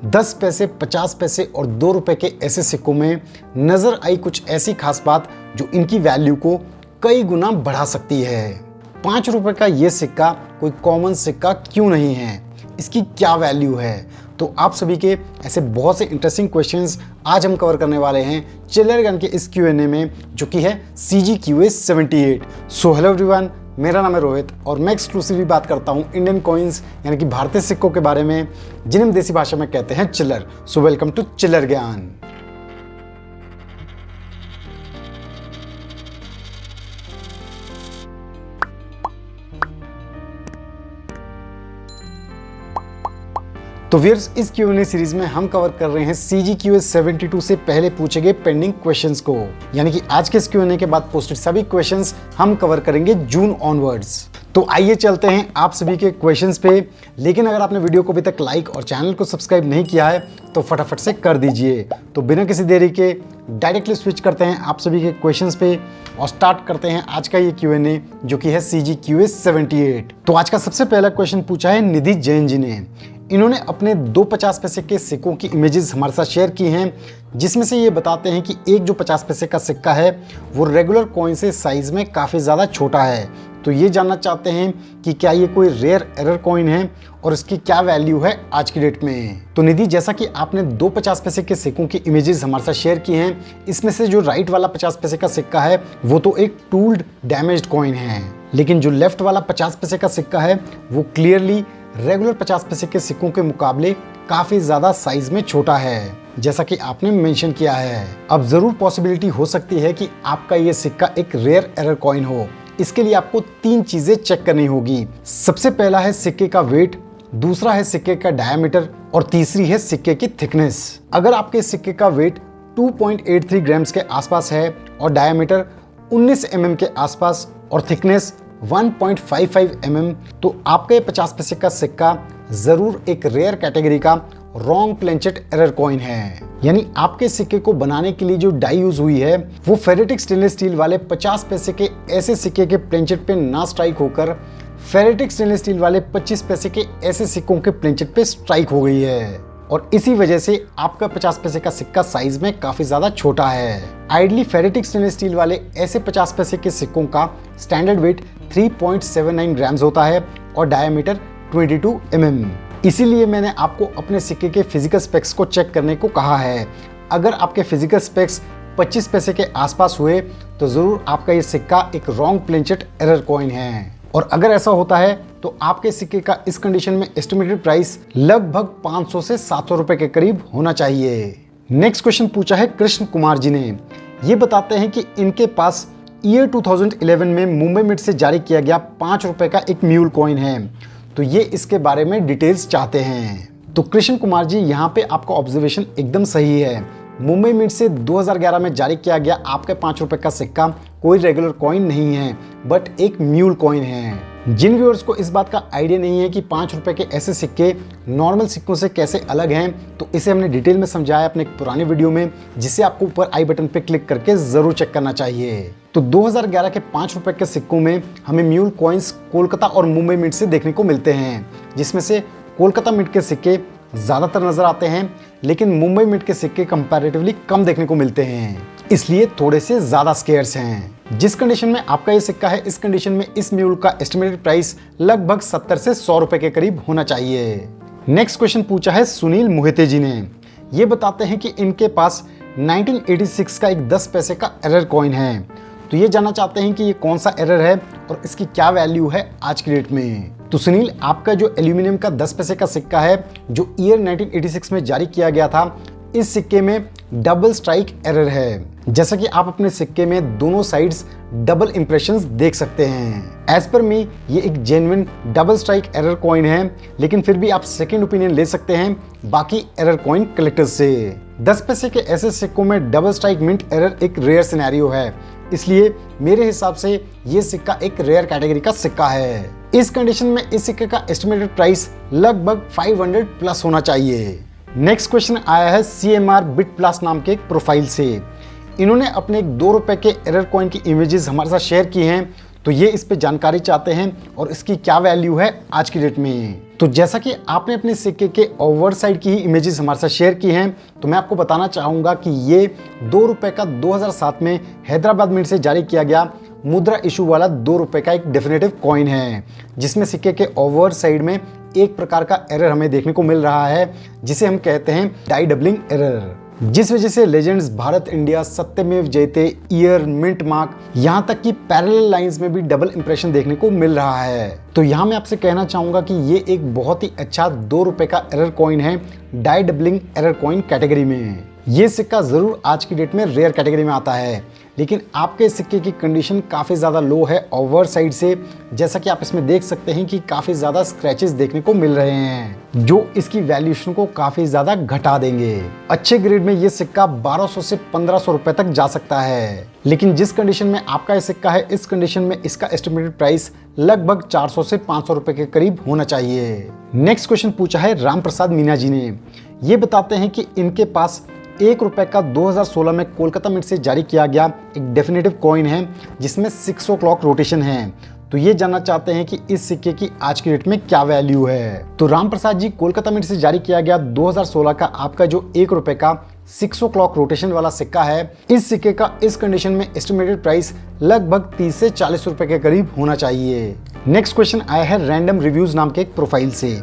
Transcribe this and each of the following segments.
10 पैसे, 50 पैसे और 2 रुपए के ऐसे सिक्कों में नजर आई कुछ ऐसी खास बात जो इनकी वैल्यू को कई गुना बढ़ा सकती है। 5 रुपए का ये सिक्का कोई कॉमन सिक्का क्यों नहीं है, इसकी क्या वैल्यू है, तो आप सभी के ऐसे बहुत से इंटरेस्टिंग क्वेश्चंस आज हम कवर करने वाले हैं चिल्लर गन के इस Q&A में, जो कि है CGQA 78। सो हेलो एवरीवन, मेरा नाम है रोहित और मैं एक्सक्लूसिवली बात करता हूं इंडियन कॉइन्स यानी कि भारतीय सिक्कों के बारे में, जिन्हें हम देसी भाषा में कहते हैं चिल्लर। सो वेलकम टू चिल्लर ज्ञान। तो व्यूअर्स, इस Q&A सीरीज में हम कवर कर रहे हैं CGQA 72 से पहले पूछे गए पेंडिंग क्वेश्चंस को, यानी कि आज के इस Q&A के बाद पोस्टेड सभी क्वेश्चंस हम कवर करेंगे जून ऑनवर्ड्स। तो आइए चलते हैं आप सभी के क्वेश्चंस पे। लेकिन अगर आपने वीडियो को अभी तक लाइक और चैनल को सब्सक्राइब नहीं किया है तो फटाफट से कर दीजिए। तो बिना किसी देरी के डायरेक्टली स्विच करते हैं आप सभी के क्वेश्चंस पे और स्टार्ट करते हैं आज का ये Q&A, जो कि है CGQA 78। तो आज का सबसे पहला क्वेश्चन पूछा है निधि जैन जी ने। इन्होंने अपने 2 50 पैसे के सिक्कों की इमेजेस हमारे साथ शेयर की हैं, जिसमें से ये बताते हैं कि एक जो 50 पैसे का सिक्का है वो रेगुलर कॉइन से साइज में काफ़ी ज़्यादा छोटा है। तो ये जानना चाहते हैं कि क्या ये कोई रेयर एरर कॉइन है और इसकी क्या वैल्यू है आज की डेट में। तो निधि, जैसा कि आपने 2 50 पैसे के सिक्कों की इमेजेस हमारे साथ शेयर की हैं, इसमें से जो राइट वाला 50 पैसे का सिक्का है वो तो एक टूल्ड डैमेज्ड कॉइन है, लेकिन जो लेफ्ट वाला 50 पैसे का सिक्का है वो क्लियरली रेगुलर 50 पैसे के सिक्कों के मुकाबले काफी ज्यादा साइज में छोटा है, जैसा कि आपने मेंशन किया है। अब जरूर पॉसिबिलिटी हो सकती है कि आपका ये सिक्का एक रेयर एरर कॉइन हो। इसके लिए आपको 3 चीजें चेक करनी होगी। सबसे पहला है सिक्के का वेट, दूसरा है सिक्के का डायमीटर और तीसरी है सिक्के की थिकनेस। अगर आपके सिक्के का वेट 2.83 ग्राम्स के आसपास है और डायमीटर 19 mm के आसपास और थिकनेस 1.55 mm, तो आपका ये 50 पैसे का सिक्का जरूर एक रेयर कैटेगरी का रॉन्ग प्लेंचेट एरर कॉइन है। यानी आपके सिक्के को बनाने के लिए जो डाई यूज हुई है वो फेरेटिक स्टेनलेस स्टील वाले 50 पैसे के ऐसे सिक्के के प्लेंचेट पे ना स्ट्राइक होकर फेरेटिक स्टेनलेस स्टील वाले 25 पैसे के ऐसे सिक्कों के प्लेंचेट पे स्ट्राइक हो गई है, और इसी वजह से आपका 50 पैसे का सिक्का साइज में काफी ज्यादा छोटा है। आइडली फेरेटिक स्टेनलेस स्टील वाले ऐसे 50 पैसे के सिक्कों का स्टैंडर्ड वेट 3.79 ग्राम्स होता है और डायमीटर 22 mm। इसीलिए मैंने आपको अपने सिक्के के फिजिकल स्पेक्स को चेक करने को कहा है। अगर आपके फिजिकल स्पेक्स 25 पैसे के आसपास हुए तो जरूर आपका ये सिक्का एक रॉन्ग प्लेंचेट एरर कॉइन है, और अगर ऐसा होता है तो आपके सिक्के का इस कंडीशन में एस्टिमेटेड प्राइस लगभग 500 से 700 रुपए के करीब होना चाहिए। नेक्स्ट क्वेश्चन पूछा है कृष्ण कुमार जी ने। ये बताते हैं कि इनके पास ईयर 2011 में मुंबई मिंट से जारी किया गया 5 रुपए का एक म्यूल कॉइन है, तो ये इसके बारे में डिटेल्स चाहते हैं। तो कृष्ण कुमार जी, यहाँ पे आपका ऑब्जर्वेशन एकदम सही है। मुंबई मिंट से 2011 में जारी किया गया आपके 5 रुपए का सिक्का कोई रेगुलर कॉइन नहीं है, बट एक म्यूल कॉइन है। जिन व्यूअर्स को इस बात का आइडिया नहीं है कि 5 रुपए के ऐसे सिक्के नॉर्मल सिक्कों से कैसे अलग हैं, तो इसे हमने डिटेल में समझाया अपने एक पुराने वीडियो में, जिसे आपको ऊपर आई बटन पे क्लिक करके जरूर चेक करना चाहिए। तो 2011 के 5 रुपए के सिक्कों में हमें म्यूल कॉइन्स कोलकाता और मुंबई मिंट से देखने को मिलते हैं, जिसमें से कोलकाता मिंट के सिक्के ज्यादातर नजर आते हैं, लेकिन मुंबई मिंट के सिक्के कंपैरेटिवली कम देखने को मिलते हैं, इसलिए थोड़े से ज्यादा स्केर्स हैं। जिस कंडीशन में आपका ये सिक्का है, इस कंडीशन में इस म्यूल का एस्टिमेटेड प्राइस लगभग 70 से 100 रुपए के करीब होना चाहिए। नेक्स्ट क्वेश्चन पूछा है सुनील मोहिते जी ने। ये बताते हैं कि इनके पास 1986 का एक 10 पैसे का एरर कॉइन है, तो ये जानना चाहते हैं कि ये कौन सा एरर है और इसकी क्या वैल्यू है आज की डेट में। तो सुनील, आपका जो एल्यूमिनियम का 10 पैसे का सिक्का है जो ईयर 1986 में जारी किया गया था, इस सिक्के में डबल स्ट्राइक एरर है। जैसा कि आप अपने सिक्के में दोनों साइड्स डबल इंप्रेशंस देख सकते हैं। एज पर मी ये एक genuine double strike error coin है, लेकिन फिर भी आप सेकंड ओपिनियन ले सकते हैं बाकी एरर कॉइन कलेक्टर्स से। 10 पैसे के ऐसे सिक्कों में डबल स्ट्राइक मिंट एरर एक रेयर सिनेरियो है, इसलिए मेरे हिसाब से ये सिक्का एक रेयर कैटेगरी का सिक्का है। इस कंडीशन में इस सिक्के का एस्टिमेटेड प्राइस लगभग 500 प्लस होना चाहिए। नेक्स्ट क्वेश्चन आया है CMR बिट प्लस नाम के एक प्रोफाइल से। इन्होंने अपने एक 2 रुपए के एरर कॉइन की इमेजेस हमारे साथ शेयर की हैं, तो ये इस पे जानकारी चाहते हैं और इसकी क्या वैल्यू है आज की डेट में। तो जैसा कि आपने अपने सिक्के के ओवर साइड की ही इमेजेस हमारे साथ शेयर की हैं, तो मैं आपको बताना चाहूँगा कि ये 2 रुपये का 2007 में हैदराबाद मिंट से जारी किया गया मुद्रा इशू वाला 2 रुपये का एक डेफिनेटिव कॉइन है, जिसमें सिक्के के ओवर साइड में एक प्रकार का एरर हमें देखने को मिल रहा है, जिसे हम कहते हैं डाई डबलिंग एरर, जिस वजह से लेजेंड्स भारत इंडिया सत्यमेव जयते ईयर मिंट मार्क यहाँ तक कि पैरेलल लाइंस में भी डबल इंप्रेशन देखने को मिल रहा है। तो यहाँ मैं आपसे कहना चाहूंगा कि ये एक बहुत ही अच्छा 2 रुपये का एरर कॉइन है die doubling error coin category में। ये सिक्का जरूर आज की डेट में रेयर कैटेगरी में आता है, लेकिन आपके सिक्के की कंडीशन काफ़ी ज़्यादा लो है ओवर साइड से, जैसा कि आप इसमें देख सकते हैं कि काफ़ी ज़्यादा स्क्रैचेस देखने को मिल रहे हैं जो इसकी वैल्यूएशन को काफ़ी ज़्यादा घटा देंगे। अच्छे ग्रेड में ये सिक्का 1200 से 1500 रुपए तक जा सकता है, लेकिन जिस कंडीशन में आपका ये सिक्का है इस कंडीशन में इसका एस्टिमेटेड प्राइस लगभग 400 से 500 रुपए के करीब होना चाहिए। नेक्स्ट क्वेश्चन पूछा है राम प्रसाद मीना जी ने। ये बताते हैं कि इनके पास 1 रुपये का 2016 में कोलकाता मिंट से जारी किया गया एक डेफिनेटिव कॉइन है जिसमें 6 o'clock रोटेशन है। तो ये जानना चाहते हैं कि इस सिक्के की आज की डेट में क्या वैल्यू है। तो राम प्रसाद जी, कोलकाता मिंट से जारी किया गया 2016 का आपका जो 1 रुपये का 6 o'clock रोटेशन वाला सिक्का है, इस सिक्के का इस कंडीशन में एस्टिमेटेड प्राइस लगभग 30 से 40 रुपए के करीब होना चाहिए। नेक्स्ट क्वेश्चन आया है रैंडम रिव्यूज नाम के एक प्रोफाइल से।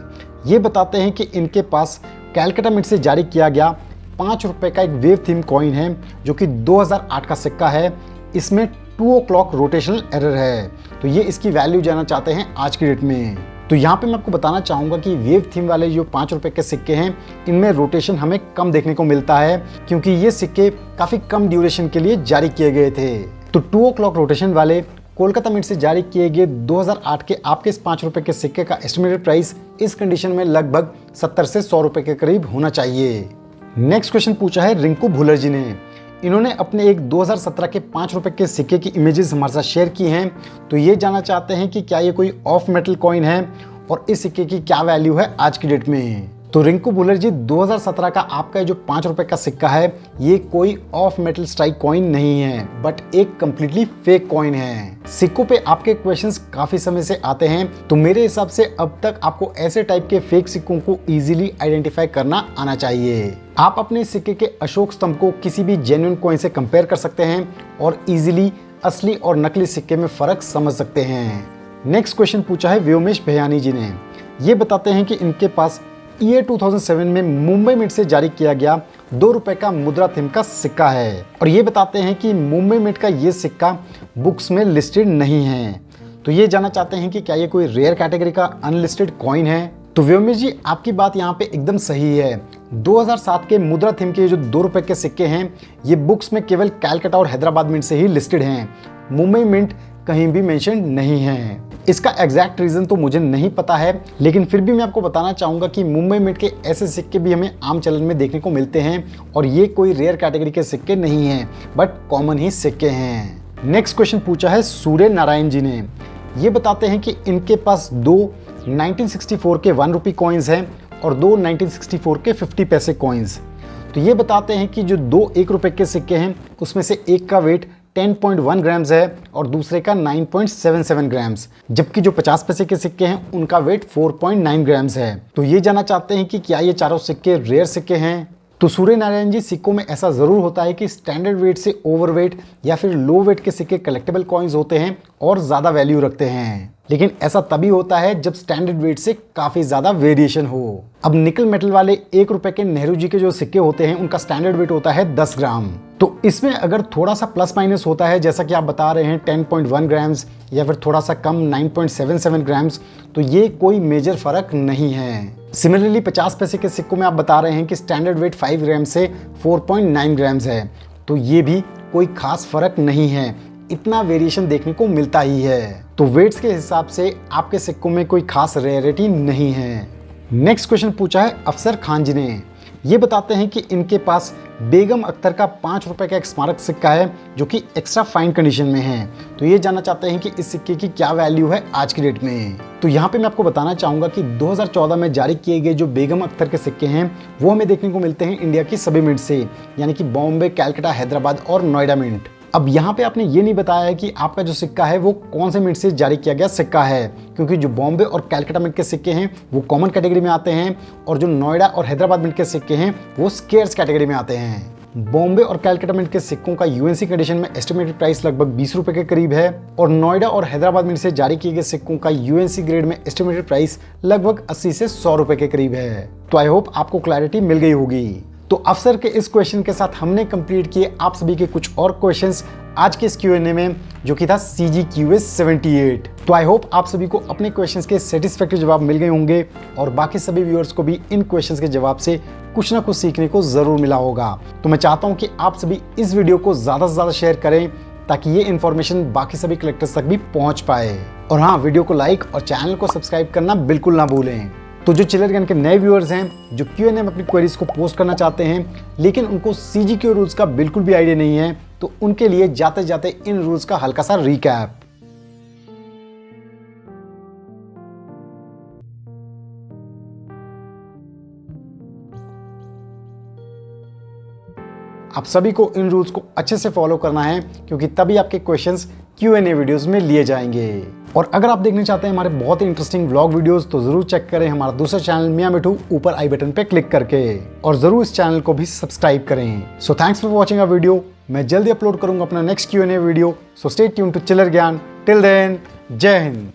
ये बताते हैं कि इनके पास कैलकाटा मिंट से जारी किया गया 5 रुपये का एक वेव थीम कॉइन है जो कि 2008 का सिक्का है। इसमें 2 o'clock रोटेशनल एरर है। तो ये इसकी वैल्यू जानना चाहते हैं आज की डेट में। तो यहाँ पे मैं आपको बताना चाहूँगा कि वेव थीम वाले जो 5 रुपये के सिक्के हैं इनमें रोटेशन हमें कम देखने को मिलता है, क्योंकि ये सिक्के काफ़ी कम ड्यूरेशन के लिए जारी किए गए थे। तो 2 o'clock रोटेशन वाले कोलकाता मिंट से जारी किए गए 2008 के आपके इस 5 रुपये के सिक्के का एस्टिमेटेड प्राइस इस कंडीशन में लगभग 70 से 100 रुपये के करीब होना चाहिए। नेक्स्ट क्वेश्चन पूछा है रिंकू भुलर जी ने। इन्होंने अपने एक 2017 के 5 रुपये के सिक्के की इमेजेस हमारे साथ शेयर की हैं। तो ये जानना चाहते हैं कि क्या ये कोई ऑफ मेटल कॉइन है और इस सिक्के की क्या वैल्यू है आज की डेट में। तो रिंकू भुलर जी, 2017 का आपका जो 5 रुपये का सिक्का है ये कोई ऑफ मेटल स्ट्राइक कॉइन नहीं है, बट एक कंप्लीटली फेक कॉइन है। सिक्कों पे आपके क्वेश्चंस काफी समय से आते हैं, तो मेरे हिसाब से अब तक आपको ऐसे टाइप के फेक सिक्कों को इजीली आइडेंटिफाई करना आना चाहिए। आप अपने सिक्के के अशोक स्तंभ को किसी भी जेन्युइन कॉइन से कंपेयर कर सकते हैं और इजीली असली और नकली सिक्के में फर्क समझ सकते हैं। नेक्स्ट क्वेश्चन पूछा है व्योमेश भयानी जी ने। ये बताते हैं कि इनके पास ईयर 2007 में मुंबई मिंट से जारी किया गया 2 रुपये का मुद्रा थीम का सिक्का है, और ये बताते हैं कि मुंबई मिंट का ये सिक्का बुक्स में लिस्टेड नहीं है। तो ये जानना चाहते हैं कि क्या ये कोई रेयर कैटेगरी का अनलिस्टेड कॉइन है। तो व्योमेश जी, आपकी बात यहाँ पे एकदम सही है। 2007 के मुद्रा थीम के जो 2 रुपये के सिक्के हैं ये बुक्स में केवल कैलकाटा और हैदराबाद मिंट से ही लिस्टेड हैं। मुंबई मिंट कहीं भी मेंशन नहीं है। इसका एग्जैक्ट रीजन तो मुझे नहीं पता है, लेकिन फिर भी मैं आपको बताना चाहूँगा कि मुंबई मिंट के ऐसे सिक्के भी हमें आम चलन में देखने को मिलते हैं और ये कोई रेयर कैटेगरी के सिक्के नहीं हैं, बट कॉमन ही सिक्के हैं। नेक्स्ट क्वेश्चन पूछा है सूर्य नारायण जी ने। ये बताते हैं कि इनके पास 2 1964 के 1 रुपये कॉइन्स हैं और 2 1964 के 50 पैसे कॉइन्स। तो ये बताते हैं कि जो 2 1 रुपये के सिक्के हैं उसमें से एक का वेट 10.1 ग्राम्स है और दूसरे का 9.77 ग्राम्स, जबकि जो 50 पैसे के सिक्के हैं उनका वेट 4.9 ग्राम्स है। तो ये जानना चाहते हैं कि क्या ये चारों सिक्के रेयर सिक्के हैं। तो सूर्य नारायण जी, सिक्कों में ऐसा ज़रूर होता है कि स्टैंडर्ड वेट से ओवर वेट या फिर लो वेट के सिक्के कलेक्टेबल कॉइन्स होते हैं और ज़्यादा वैल्यू रखते हैं, लेकिन ऐसा तभी होता है जब स्टैंडर्ड वेट से काफ़ी ज़्यादा वेरिएशन हो। अब निकल मेटल वाले 1 रुपये के नेहरू जी के जो सिक्के होते हैं उनका स्टैंडर्ड वेट होता है 10 ग्राम। तो इसमें अगर थोड़ा सा प्लस माइनस होता है, जैसा कि आप बता रहे हैं 10.1 ग्राम्स या फिर थोड़ा सा कम 9.77 ग्राम्स, तो ये कोई मेजर फर्क नहीं है। सिमिलरली 50 पैसे के सिक्कों में आप बता रहे हैं कि स्टैंडर्ड वेट 5 ग्राम से 4.9 ग्राम्स है, तो ये भी कोई खास फर्क नहीं है, इतना वेरिएशन देखने को मिलता ही है। तो वेट्स के हिसाब से आपके सिक्कों में कोई खास रेयरिटी नहीं है। नेक्स्ट क्वेश्चन पूछा है अफसर खान जी ने। ये बताते हैं कि इनके पास बेगम अख्तर का 5 रुपये का एक स्मारक सिक्का है जो कि एक्स्ट्रा फाइन कंडीशन में है। तो ये जानना चाहते हैं कि इस सिक्के की क्या वैल्यू है आज की डेट में। तो यहाँ पे मैं आपको बताना चाहूँगा कि 2014 में जारी किए गए जो बेगम अख्तर के सिक्के हैं वो हमें देखने को मिलते हैं इंडिया की सभी मिंट से, यानी कि बॉम्बे, कैलकाटा, हैदराबाद और नोएडा मिंट। अब यहाँ पे आपने ये नहीं बताया है कि आपका जो सिक्का है वो कौन से मिंट से जारी किया गया सिक्का है, क्योंकि जो बॉम्बे और कैलकाटा मिंट के सिक्के हैं वो कॉमन कैटेगरी में आते हैं और जो नोएडा और हैदराबाद मिंट के सिक्के हैं वो स्केर्स कैटेगरी में आते हैं। बॉम्बे और कैलकाटा मिंट के सिक्कों का यूएनसी कंडीशन में एस्टिमेटेड प्राइस लगभग 20 रुपए के करीब है और नोएडा और हैदराबाद मिंट से जारी किए गए सिक्कों का यूएनसी ग्रेड में एस्टिमेटेड प्राइस लगभग 80 से 100 रुपए के करीब है। तो आई होप आपको क्लैरिटी मिल गई होगी। तो अफसर के इस क्वेश्चन के साथ हमने कंप्लीट किए आप सभी के कुछ और क्वेश्चंस आज के इस Q&A में, जो कि था CGQA 78। तो आई होप आप सभी को अपने क्वेश्चंस के सेटिस्फैक्टरी जवाब मिल गए होंगे और बाकी सभी व्यूअर्स को भी इन क्वेश्चंस के जवाब से कुछ ना कुछ सीखने को जरूर मिला होगा। तो मैं चाहता हूं कि आप सभी इस वीडियो को ज्यादा से ज्यादा शेयर करें ताकि ये इन्फॉर्मेशन बाकी सभी कलेक्टर्स तक भी पहुंच पाए। और हाँ, वीडियो को लाइक और चैनल को सब्सक्राइब करना बिल्कुल ना भूलें। तो जो चिलर गन के नए व्यूअर्स हैं जो Q&A में अपनी क्वेरीज को पोस्ट करना चाहते हैं लेकिन उनको CGQ रूल्स का बिल्कुल भी आइडिया नहीं है, तो उनके लिए जाते जाते इन रूल्स का हल्का सा रिकैप। आप सभी को इन रूल्स को अच्छे से फॉलो करना है क्योंकि तभी आपके क्वेश्चंस Q&A वीडियोस में लिए जाएंगे। और अगर आप देखना चाहते हैं हमारे बहुत ही इंटरेस्टिंग व्लॉग वीडियोस तो जरूर चेक करें हमारा दूसरा चैनल मियां मिठू ऊपर आई बटन पे क्लिक करके, और जरूर इस चैनल को भी सब्सक्राइब करें। So thanks for watching a video. मैं जल्दी अपलोड करूंगा अपना next Q&A video. So stay tuned to chiller Gyaan. Till then, जय हिंद।